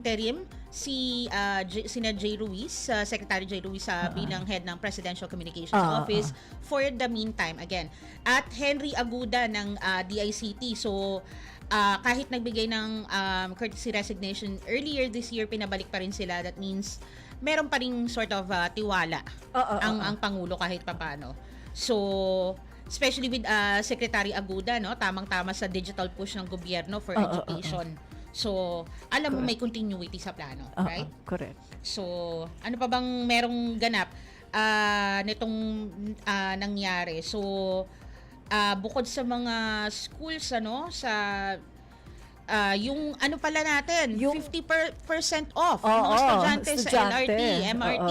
interim sina J. Ruiz, Secretary J. Ruiz bilang head ng Presidential Communications Office for the meantime again. At Henry Aguda ng DICT. So kahit nagbigay ng courtesy resignation earlier this year, pinabalik pa rin sila. That means meron pa rin sort of tiwala ang Pangulo kahit papano. So especially with Secretary Aguda, no, tamang-tama sa digital push ng gobyerno for education. So, alam mo may continuity sa plano, right? Correct. So, ano pa bang merong ganap nitong nangyari? So, bukod sa mga schools, sa yung ano pala natin, yung 50% off mga estudyante sa LRT, MRT,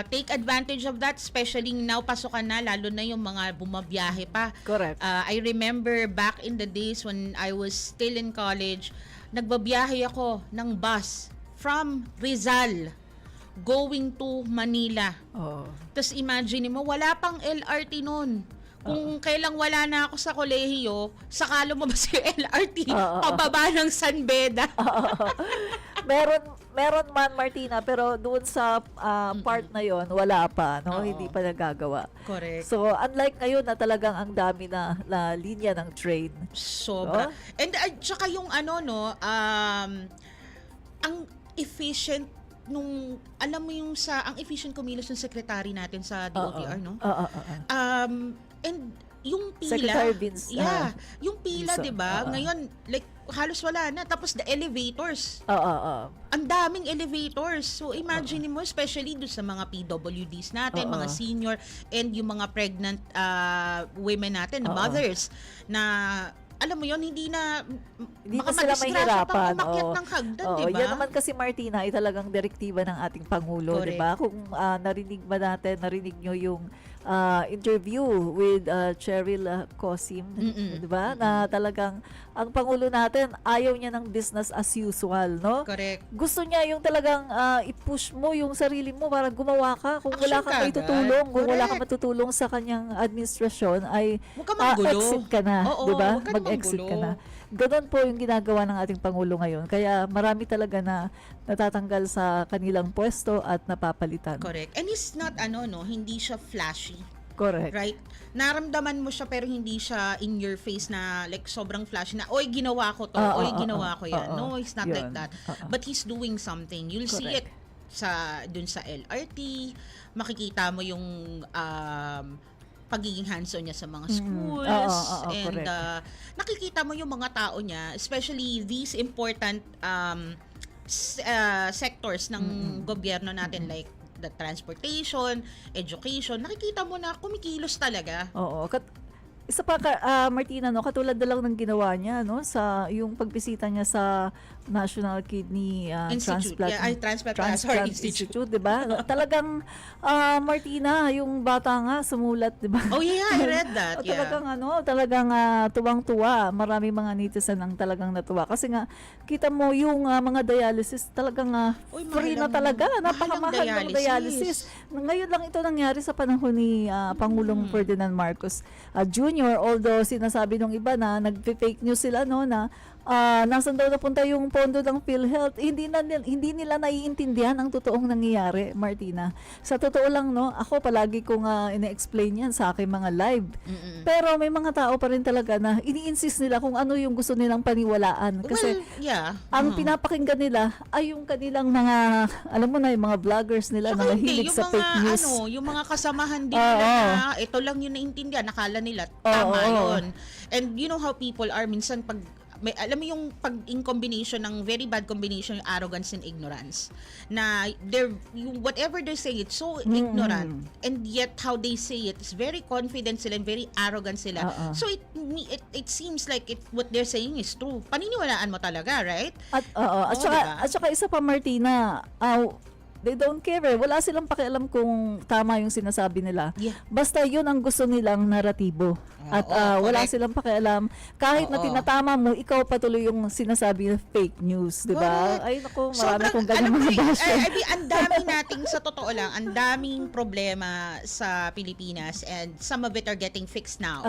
take advantage of that, especially now pasukan na, lalo na yung mga bumabiyahe pa. Correct. I remember back in the days when I was still in college, nagbabiyahe ako ng bus from Rizal going to Manila. Tapos imagine mo, wala pang LRT noon. Kung kailang wala na ako sa kolehiyo, sakalo mo ba si LRT pababa ng San Beda? Meron man, Martina, pero doon sa part na yon wala pa, no? Hindi pa nagagawa. Correct. So, unlike ngayon na talagang ang dami na linya ng train. Sobra. And tsaka yung ang efficient nung, alam mo yung ang efficient kumilos ng secretary natin sa DOTR, no? And yung pila, Secretary Vince, yung pila, 'di ba? Ngayon like halos wala na, tapos the elevators. Ang daming elevators. So imagine mo, especially do sa mga PWDs natin, mga senior and yung mga pregnant women natin, mothers na alam mo yon, hindi na sila mahihirapan. Umakyat ng hagdan, di ba? Yan naman kasi, Martina, ay talagang direktiba ng ating Pangulo, di ba? Kung narinig nyo yung interview with Cheryl Cosim, di ba? Na talagang ang Pangulo natin, ayaw niya ng business as usual, no? Correct. Gusto niya yung talagang i-push mo yung sarili mo para gumawa ka. Kung wala kang tutulong, kung wala kang matutulong sa kanyang administrasyon, ay exit ka na, di ba? Mag-exit ka na. Ganon po yung ginagawa ng ating Pangulo ngayon. Kaya marami talaga na natatanggal sa kanilang pwesto at napapalitan. Correct. And it's not hindi siya flashy. Correct. Right? Naramdaman mo siya pero hindi siya in your face na like sobrang flashy na, oy, ginawa ko to, oy, ginawa ko yan. No, it's not like that. But he's doing something. You'll see it dun sa LRT. Makikita mo yung pagiging hands-on niya sa mga schools. And nakikita mo yung mga tao niya, especially these important sectors ng gobyerno natin, like the transportation, education, nakikita mo na kumikilos talaga. Isa pa, Martina, no, katulad na lang ng ginawa niya, no, sa yung pagbisita niya sa National Kidney Transplant Institute, di ba? Talagang, Martina, yung bata nga sumulat, di ba? Oh yeah, I read that. Talagang tuwang-tuwa. Marami mga netizen ang talagang natuwa. Kasi nga, kita mo yung mga dialysis, talagang free na talaga. Napakamahal ng dialysis. Ngayon lang ito nangyari sa panahon ni Pangulong Ferdinand Marcos Jr. Although sinasabi nung iba na nagpe-fake news sila, no, na nasan daw napunta yung pondo ng PhilHealth. Hindi nila naiintindihan ang totoong nangyayari, Martina. Sa totoo lang, no, ako palagi kong ine-explain yan sa aking mga live. Pero may mga tao pa rin talaga na ini-insist nila kung ano yung gusto nilang paniwalaan. Kasi ang pinapakinggan nila ay yung kanilang mga, alam mo na, yung mga vloggers nila na mahilig sa fake news. Yung mga kasamahan din nila na ito lang yung naintindihan, nakala nila tama yun. And you know how people are, minsan pag alam mo yung in combination ng very bad combination, yung arrogance and ignorance, na yung whatever they're saying, it's so ignorant, and yet how they say it is very confident sila and very arrogant sila. So it seems like what they're saying is true. Paniniwalaan mo talaga, right? At saka isa pa, Martina, they don't care. Wala silang pakialam kung tama yung sinasabi nila. Basta yun ang gusto nilang naratibo. At wala silang pakialam. Kahit na tinatama mo, ikaw patuloy yung sinasabi ng fake news. Diba? Ay, naku, marami akong ganyan mga basher. Ang dami nating, sa totoo lang, ang daming problema sa Pilipinas, and some of it are getting fixed now.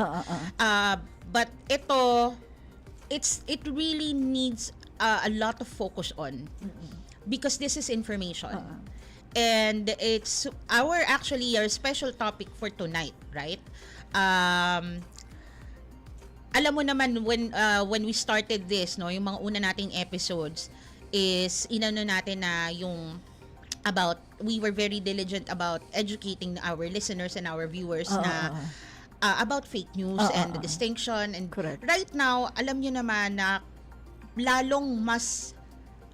But it really needs a lot of focus on because this is information. And it's our special topic for tonight, right? Alam mo naman when we started this, no, yung mga una nating episodes is inano natin na yung we were very diligent about educating our listeners and our viewers na about fake news and the distinction. And correct. Right now, alam nyo naman na lalong mas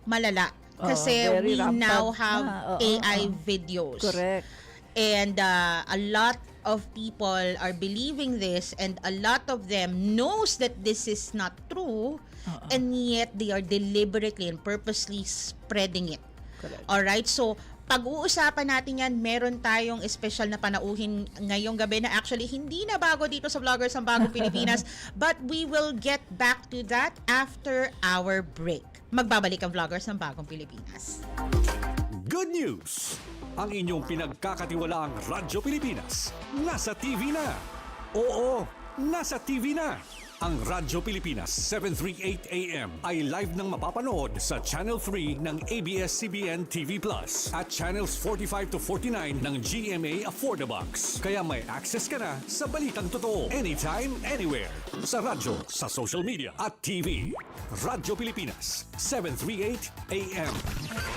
malala kasi we now have AI videos. Correct. And a lot of people are believing this, and a lot of them knows that this is not true, and yet they are deliberately and purposely spreading it. Correct. Alright, so pag-uusapan natin yan, meron tayong special na panauhin ngayong gabi na actually hindi na bago dito sa Vloggers ng Bagong Pilipinas, but we will get back to that after our break. Magbabalik ang Vloggers ng Bagong Pilipinas. Good news! Ang inyong pinagkakatiwalaang Radyo Pilipinas nasa TV na. Oo, nasa TV na. Ang Radyo Pilipinas 738 AM ay live nang mapapanood sa Channel 3 ng ABS-CBN TV Plus at Channels 45 to 49 ng GMA Affordabox. Kaya may access ka na sa balitang totoo anytime, anywhere. Sa radyo, sa social media at TV. Radyo Pilipinas 738 AM.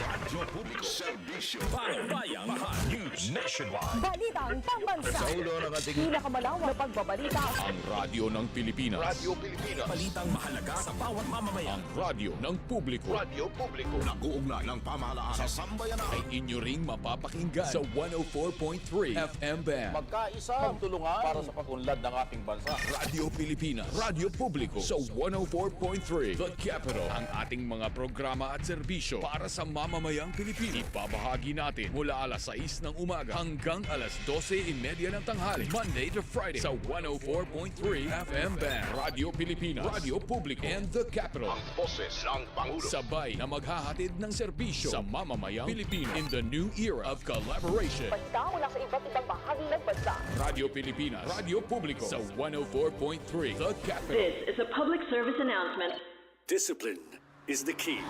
Radyo Publiko Serbisyo Bayang Mahal News Nationwide. Balitang pambansa. Sa ulo ng ating Pinakamalawak na pagbabalita. ang radyo ng Pilipinas. Radyo Pilipinas. Balitang mahalaga sa bawat mamamayan. Ang radyo ng publiko. Radyo Publiko. Nag-uugnay ng pamahalaan sa sambayanan. Ay inyo ring mapapakinggan sa 104.3 FM band. Magkaisa, magtulungan para sa pag-unlad ng ating bansa. Radyo Pilipinas. Radyo Publiko sa 104.3 The Capital. Ang ating mga programa at serbisyo para sa mamamayang Pilipino. Ibabahagi natin mula alas 6 ng umaga hanggang alas 12:30 ng tanghali. Monday to Friday sa 104.3 FM band. Radyo Pilipinas. Radyo Publiko and The Capital. Ang boses ng Pangulo. Sabay na maghahatid ng serbisyo sa mamamayang Pilipino in the new era of collaboration. Basta mula sa iba't ibang bahagi ng bansa. Radyo Pilipinas, Radyo Publiko sa 104.3 The Capital. This is a public service announcement. Discipline is the key.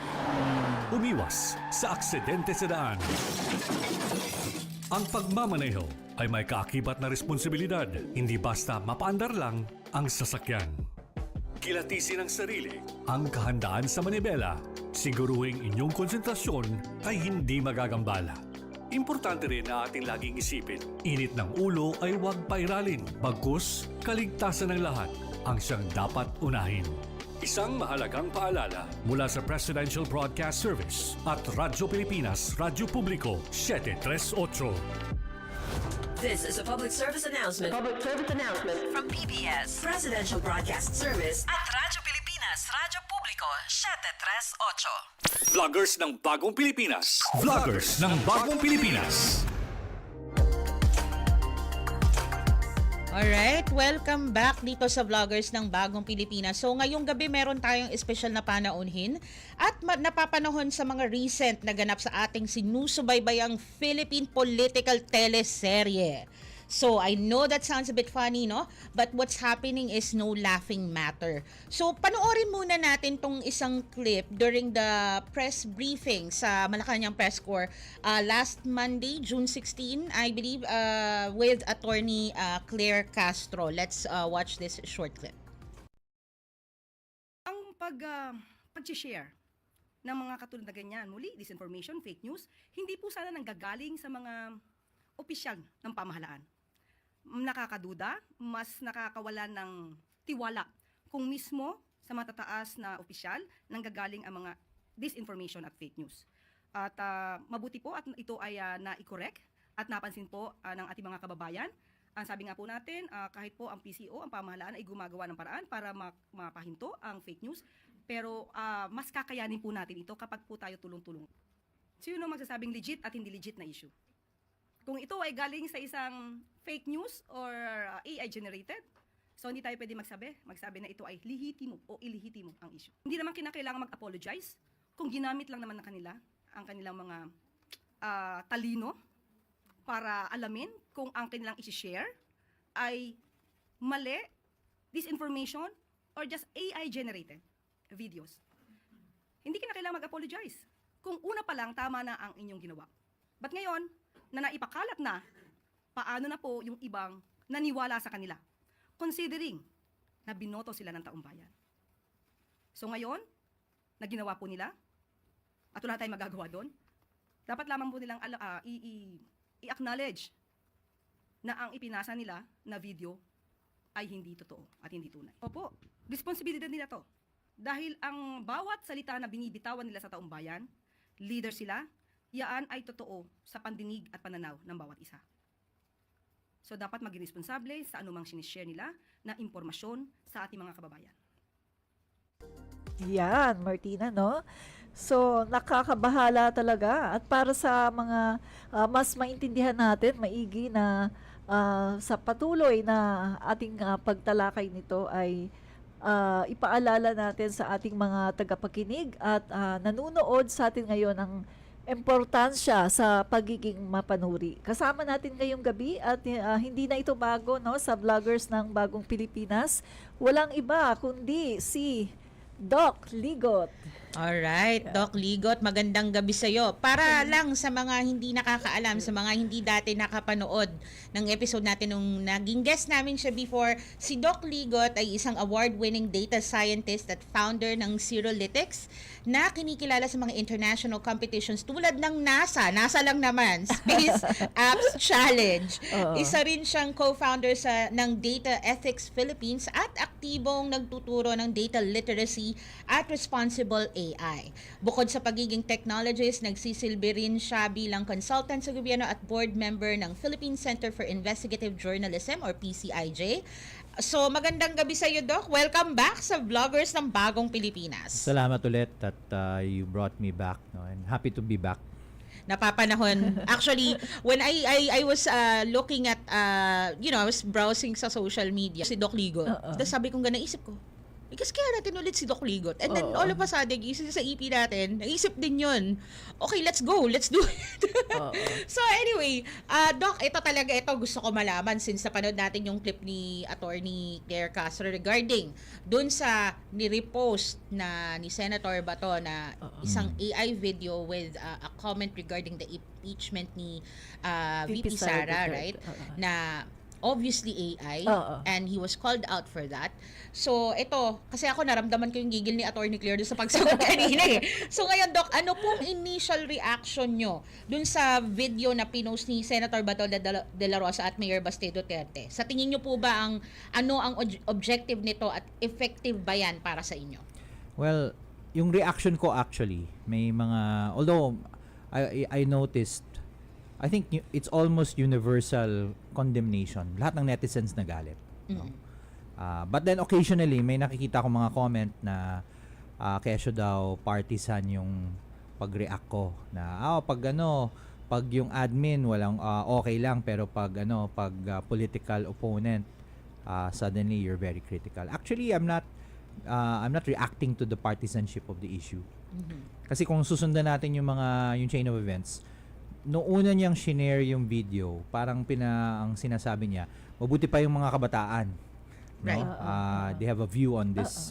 Umiwas sa aksidente sa daan. Ang pagmamaneho ay may kaakibat na responsibilidad. Hindi basta mapaandar lang ang sasakyan. Kilatisin ang sarili, ang kahandaan sa manibela. Siguruhing inyong konsentrasyon ay hindi magagambala. Importante rin na ating laging isipin, init ng ulo ay huwag pairalin. Bagkus, kaligtasan ng lahat ang siyang dapat unahin. Isang mahalagang paalala mula sa Presidential Broadcast Service at Radyo Pilipinas, Radyo Publiko, 738. This is a public service announcement Public service announcement. from PBS, Presidential Broadcast Service at Radyo Pilipinas, Radyo Publiko, 738. Vloggers ng Bagong Pilipinas. Vloggers ng Bagong Pilipinas. Alright, welcome back dito sa Vloggers ng Bagong Pilipinas. So ngayong gabi meron tayong special na panauhin at napapanahon sa mga recent na ganap sa ating sinusubaybayang Philippine political teleserye. So I know that sounds a bit funny, no? But what's happening is no laughing matter. So panoorin muna natin tong isang clip during the press briefing sa Malacanang Press Corps last Monday, June 16, I believe, with attorney Claire Castro. Let's watch this short clip. Ang pag-share ng mga katulad na ganyan, muli, disinformation, fake news, hindi po sana nanggagaling sa mga opisyal ng pamahalaan. Nakakaduda, mas nakakawala ng tiwala kung mismo sa matataas na opisyal nanggagaling ang mga disinformation at fake news. At mabuti po at ito ay na-correct at napansin po ng ating mga kababayan. Ang sabi nga po natin, kahit po ang PCO, ang pamahalaan ay gumagawa ng paraan para mapahinto ang fake news, pero mas kakayanin po natin ito kapag po tayo tulong-tulong. Sino magsasabing legit at hindi legit na issue? Kung ito ay galing sa isang fake news or AI generated, so hindi tayo pwede magsabi na ito ay lehitimo o ilehitimo ang issue. Hindi naman kinakailangan mag-apologize kung ginamit lang naman ng kanila ang kanilang mga talino para alamin kung ang kanilang isi-share ay mali, disinformation, or just AI generated videos. hindi ka na kailangan mag-apologize. Kung una pa lang, tama na ang inyong ginawa. But ngayon, na naipakalat na, paano na po yung ibang naniwala sa kanila? Considering na binoto sila ng taong bayan. So ngayon, na ginawa po nila, at wala tayong magagawa doon, dapat lamang po nilang i-acknowledge na ang ipinasa nila na video ay hindi totoo at hindi tunay. Opo, responsibilidad nila to. Dahil ang bawat salita na binibitawan nila sa taong bayan, leader sila, yaan ay totoo sa pandinig at pananaw ng bawat isa. So dapat maging responsable sa anumang sinishare nila na impormasyon sa ating mga kababayan. Yan, Martina, no? So, nakakabahala talaga. At para sa mga mas maintindihan natin, maigi na sa patuloy na ating pagtalakay nito ay ipaalala natin sa ating mga tagapakinig at nanunood sa atin ngayon ang importansya sa pagiging mapanuri. Kasama natin ngayong gabi at hindi na ito bago, no, sa vloggers ng Bagong Pilipinas. Walang iba kundi si Doc Ligot. Alright, Doc Ligot, magandang gabi sa'yo. Para lang sa mga hindi nakakaalam, sa mga hindi dati nakapanood ng episode natin nung naging guest namin siya before, si Doc Ligot ay isang award-winning data scientist at founder ng Zerolytics na kinikilala sa mga international competitions tulad ng NASA lang naman, Space Apps Challenge. Isa rin siyang co-founder ng Data Ethics Philippines at aktibong nagtuturo ng data literacy at responsible AI. Bukod sa pagiging technologist, nagsisilbi rin siya bilang consultant sa gobyerno at board member ng Philippine Center for Investigative Journalism or PCIJ. So, magandang gabi sa iyo, Doc. Welcome back sa Vloggers ng Bagong Pilipinas. Salamat ulit that you brought me back, no? And happy to be back. Napapanahon. Actually, when I was looking at, I was browsing sa social media, si Doc Ligot. Tapos sabi kong naisip ko, kasi kaya natin ulit si Doc Ligot. And then all of a sudden, isa sa EP natin, naisip din yun. Okay, let's go. Let's do it. So anyway, Doc, ito gusto ko malaman since napanood natin yung clip ni Attorney Claire Castro regarding dun sa ni-repost na ni Senator Bato na isang AI video with a comment regarding the impeachment ni VP Sara, right? Na obviously AI, and he was called out for that. So, ito, kasi ako naramdaman ko yung gigil ni Attorney Claire doon sa pagsagot kanina eh. So, ngayon, Doc, ano pong initial reaction nyo dun sa video na pinost ni Senator Bato de la Rosa at Mayor Baste Duterte? Sa tingin nyo po ba ang objective nito at effective ba yan para sa inyo? Well, yung reaction ko actually, may mga, although I noticed, I think it's almost universal condemnation. Lahat ng netizens nagalit. No? But then occasionally, may nakikita akong mga comment na kesyo daw partisan yung pag-react ko. Na, pag yung admin, walang okay lang, pero pag political opponent, suddenly you're very critical. Actually, I'm not reacting to the partisanship of the issue. Kasi kung susundan natin yung chain of events, noong una niyang shinare yung video, parang ang sinasabi niya, mabuti pa yung mga kabataan. No? Right. They have a view on this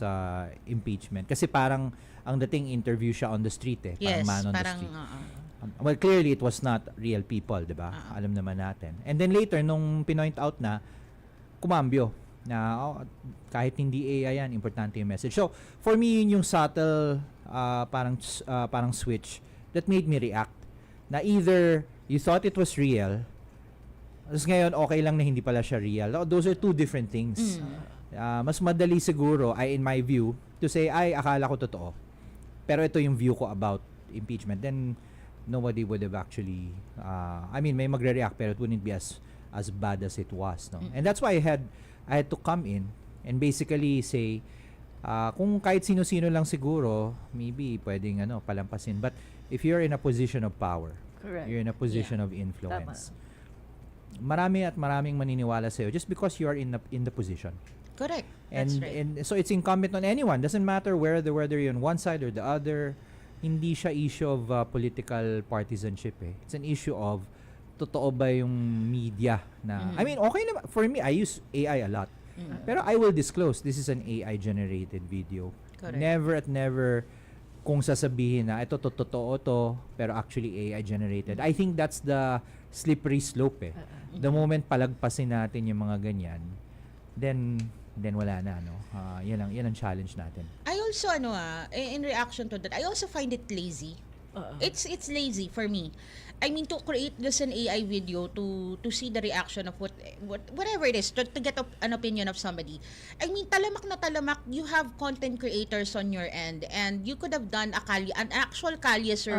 impeachment. Kasi parang ang dating interview siya on the street eh. Parang Yes, man on parang, the street. Well, clearly it was not real people, di ba? Alam naman natin. And then later, nung pinoint out na, kumambyo na kahit hindi AI yan, importante yung message. So, for me, yun yung subtle parang switch that made me react. Na either you thought it was real, tapos ngayon okay lang na hindi pala siya real. Those are two different things. Mas madali siguro, in my view, to say, akala ko totoo. Pero ito yung view ko about impeachment. Then, nobody would have actually, may magre-react pero it wouldn't be as bad as it was. No? And that's why I had to come in and basically say, kung kahit sino-sino lang siguro, maybe pwedeng palampasin. But if you're in a position of power, Correct. you're in a position of influence, maraming maniniwala sa'yo just because you are in the position. Correct. That's right. And so it's incumbent on anyone. Doesn't matter whether you're on one side or the other. Hindi siya issue of political partisanship eh. It's an issue of totoo ba yung media na okay naman. For me, I use AI a lot. Pero I will disclose this is an AI generated video. Correct. Never kung sasabihin na ito totoo to pero actually AI generated. I think that's the slippery slope eh. The moment palagpasin natin yung mga ganyan, then wala na, no? Yan ang challenge natin. I also in reaction to that, I also find it lazy. It's lazy for me. I mean, to create this an AI video to see the reaction of whatever it is, to get an opinion of somebody. I mean, talamak na talamak, you have content creators on your end, and you could have done an actual Kalye survey